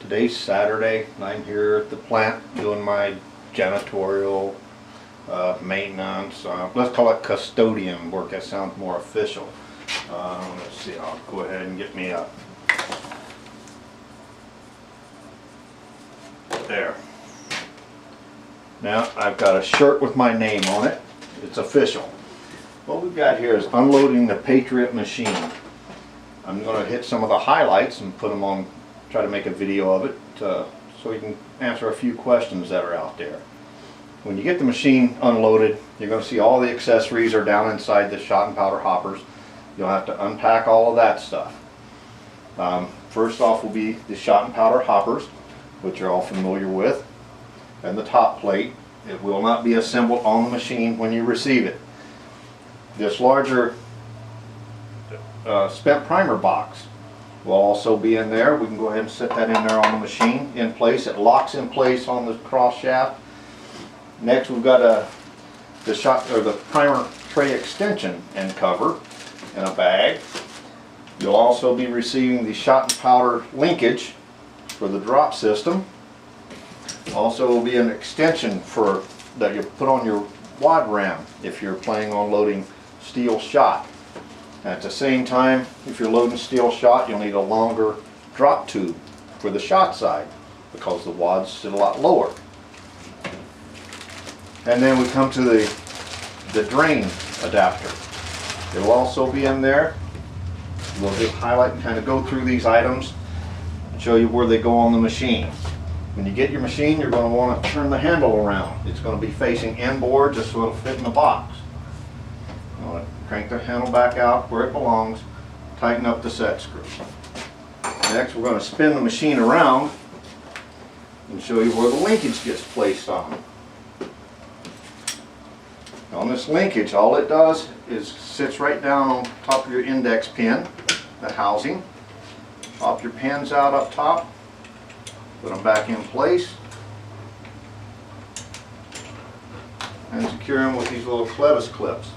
Today's Saturday and I'm here at the plant doing my janitorial maintenance. Let's call it custodian work. That sounds more official. Let's see, I'll go ahead and get me up. There. Now I've got a shirt with my name on it. It's official. What we've got here is unloading the Patriot machine. I'm going to hit some of the highlights and put them on, try to make a video of it so we can answer a few questions that are out there. When you get the machine unloaded, you're going to see all the accessories are down inside the shot and powder hoppers. You'll have to unpack all of that stuff. First off will be the shot and powder hoppers, which you're all familiar with, and the top plate. It will not be assembled on the machine when you receive it. This larger spent primer box will also be in there. We can go ahead and set that in there on the machine in place. It locks in place on the cross shaft. Next we've got the primer tray extension and cover in a bag. You'll also be receiving the shot and powder linkage for the drop system. Also will be an extension that you put on your wad ram if you're planning on loading steel shot. At the same time, if you're loading steel shot, you'll need a longer drop tube for the shot side because the wad's sit a lot lower. And then we come to the drain adapter. It will also be in there. We'll just highlight and kind of go through these items and show you where they go on the machine. When you get your machine, you're going to want to turn the handle around. It's going to be facing inboard just so it'll fit in the box. You want to crank the handle back out where it belongs, tighten up the set screw. Next we're going to spin the machine around and show you where the linkage gets placed on. On this linkage, all it does is sits right down on top of your index pin, the housing. Pop your pins out up top, put them back in place, and secure them with these little clevis clips.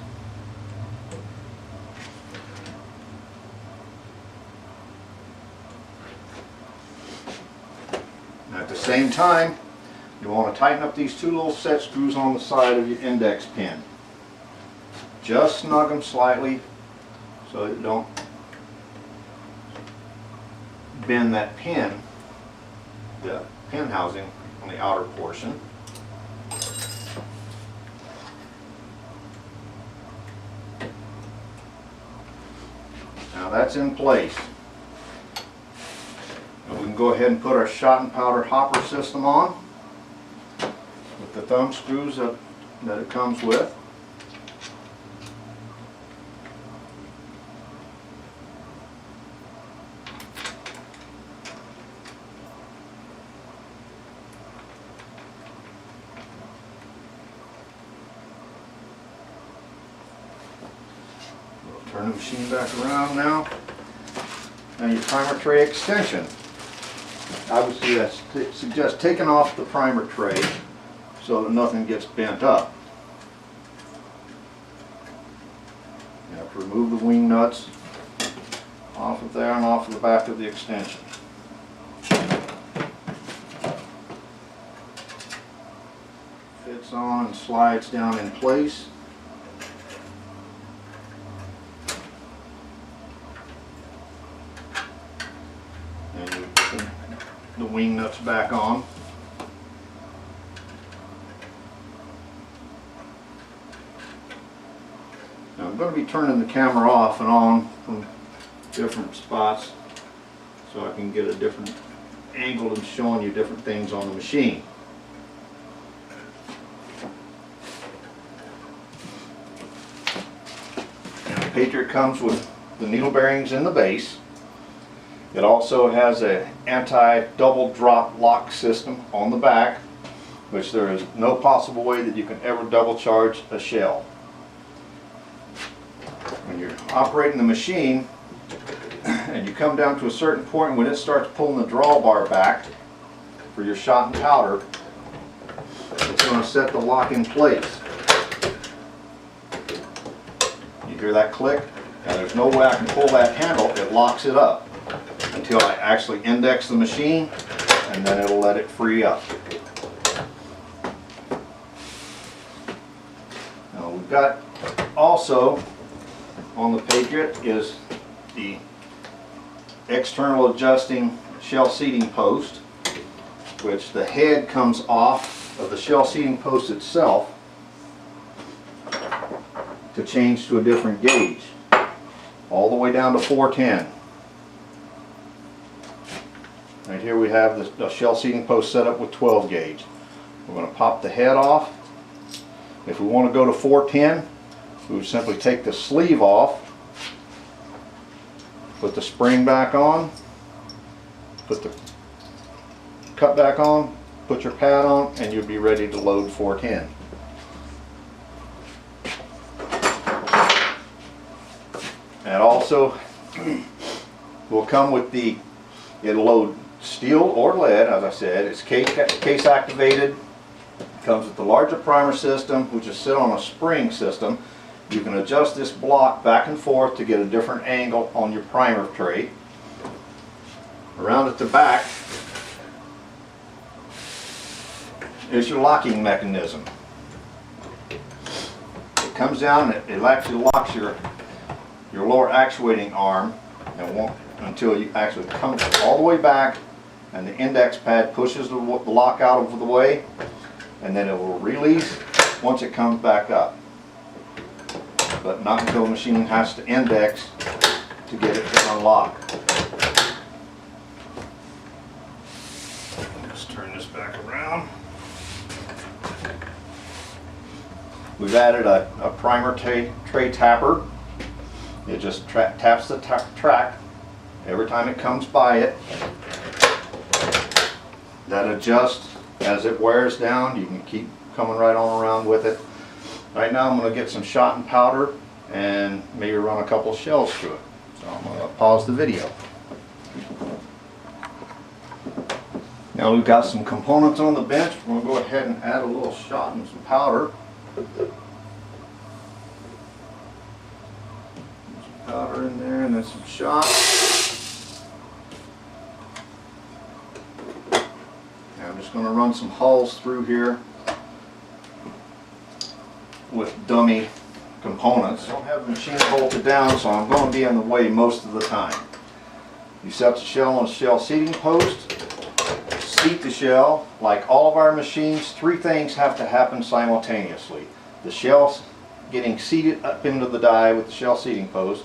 At the same time, you want to tighten up these two little set screws on the side of your index pin. Just snug them slightly so that you don't bend that pin, the pin housing on the outer portion. Now that's in place. Now we can go ahead and put our shot and powder hopper system on with the thumb screws that it comes with. We'll turn the machine back around now. Now your primer tray extension. I would suggest taking off the primer tray so that nothing gets bent up. You have to remove the wing nuts off of there and off of the back of the extension. Fits on and slides down in place. And you put the wing nuts back on. Now I'm going to be turning the camera off and on from different spots so I can get a different angle and showing you different things on the machine. Now, Patriot comes with the needle bearings in the base. It also has an anti-double drop lock system on the back, which there is no possible way that you can ever double charge a shell. When you're operating the machine and you come down to a certain point when it starts pulling the drawbar back for your shot and powder, it's going to set the lock in place. You hear that click? Now there's no way I can pull that handle, it locks it up until I actually index the machine and then it'll let it free up. Now we've got also on the Patriot is the external adjusting shell seating post, which the head comes off of the shell seating post itself to change to a different gauge, all the way down to 410. Right here we have the shell seating post set up with 12 gauge. We're going to pop the head off. If we want to go to 410, we would simply take the sleeve off, put the spring back on, put the cut back on, put your pad on, and you'll be ready to load 410. And also will come with the, it'll load steel or lead, as I said. It's case activated. Comes with the larger primer system, which is sit on a spring system. You can adjust this block back and forth to get a different angle on your primer tray. Around at the back is your locking mechanism. It comes down and it actually locks your lower actuating arm, and won't until you actually come all the way back and the index pad pushes the lock out of the way, and then it will release once it comes back up. But not until the machine has to index to get it to unlock. Let's turn this back around. We've added a primer tray tapper. It just taps the track every time it comes by it. That adjusts as it wears down. You can keep coming right on around with it. Right now I'm going to get some shot and powder and maybe run a couple of shells through it. So I'm going to pause the video. Now we've got some components on the bench. We're going to go ahead and add a little shot and some powder. Powder in there and then some shot. And I'm just going to run some hulls through here with dummy components. I don't have the machine bolted down, so I'm going to be in the way most of the time. You set the shell on a shell seating post, seat the shell. Like all of our machines, three things have to happen simultaneously. The shell getting seated up into the die with the shell seating post,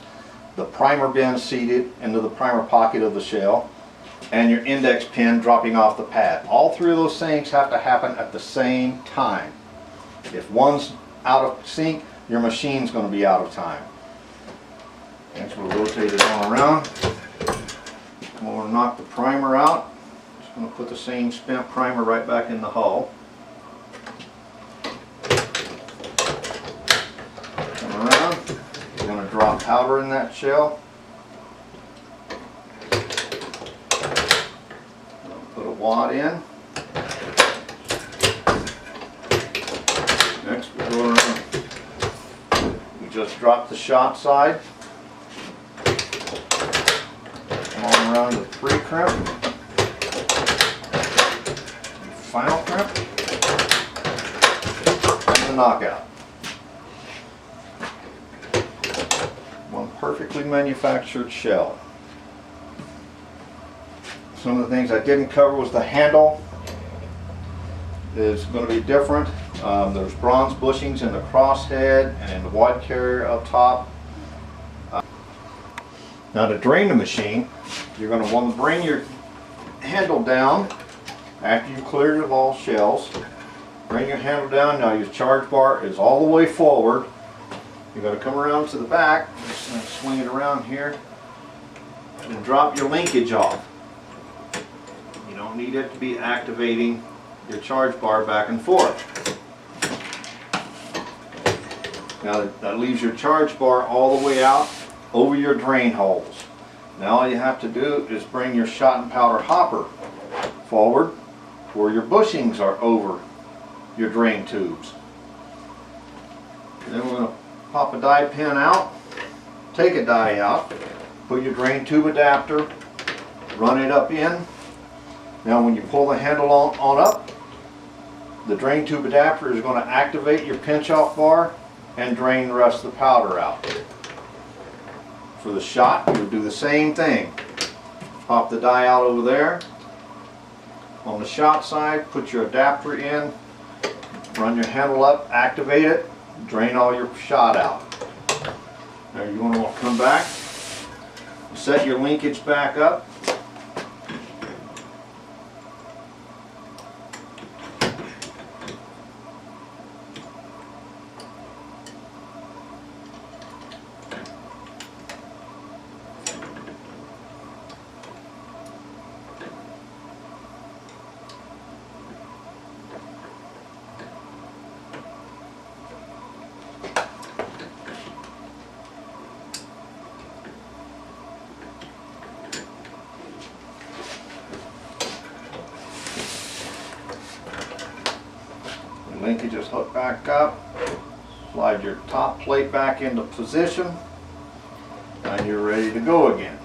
the primer bin seated into the primer pocket of the shell, and your index pin dropping off the pad. All three of those things have to happen at the same time. If one's out of sync, your machine's going to be out of time. Next we'll rotate it on around. I'm going to knock the primer out. Just going to put the same spent primer right back in the hull. Come around. We're going to drop powder in that shell. Put a wad in. Next we go around. We just drop the shot side. Come on around to 3 crimp. Final crimp. And the knockout. One perfectly manufactured shell. Some of the things I didn't cover was the handle is going to be different. There's bronze bushings in the crosshead and in the wad carrier up top. Now to drain the machine, you're going to want to bring your handle down after you've cleared it of all shells. Bring your handle down. Now your charge bar is all the way forward. You're going to come around to the back, just swing it around here, and drop your linkage off. You don't need it to be activating your charge bar back and forth. Now that leaves your charge bar all the way out over your drain holes. Now all you have to do is bring your shot and powder hopper forward where your bushings are over your drain tubes. Then we're going to pop a die pin out, take a die out, put your drain tube adapter, run it up in, Now when you pull the handle on up, the drain tube adapter is going to activate your pinch off bar and drain the rest of the powder out. For the shot, you'll do the same thing. Pop the die out over there. On the shot side, put your adapter in, run your handle up, activate it, drain all your shot out. Now you're going to come back, set your linkage back up. Linkage is hooked back up. Slide your top plate back into position, and you're ready to go again.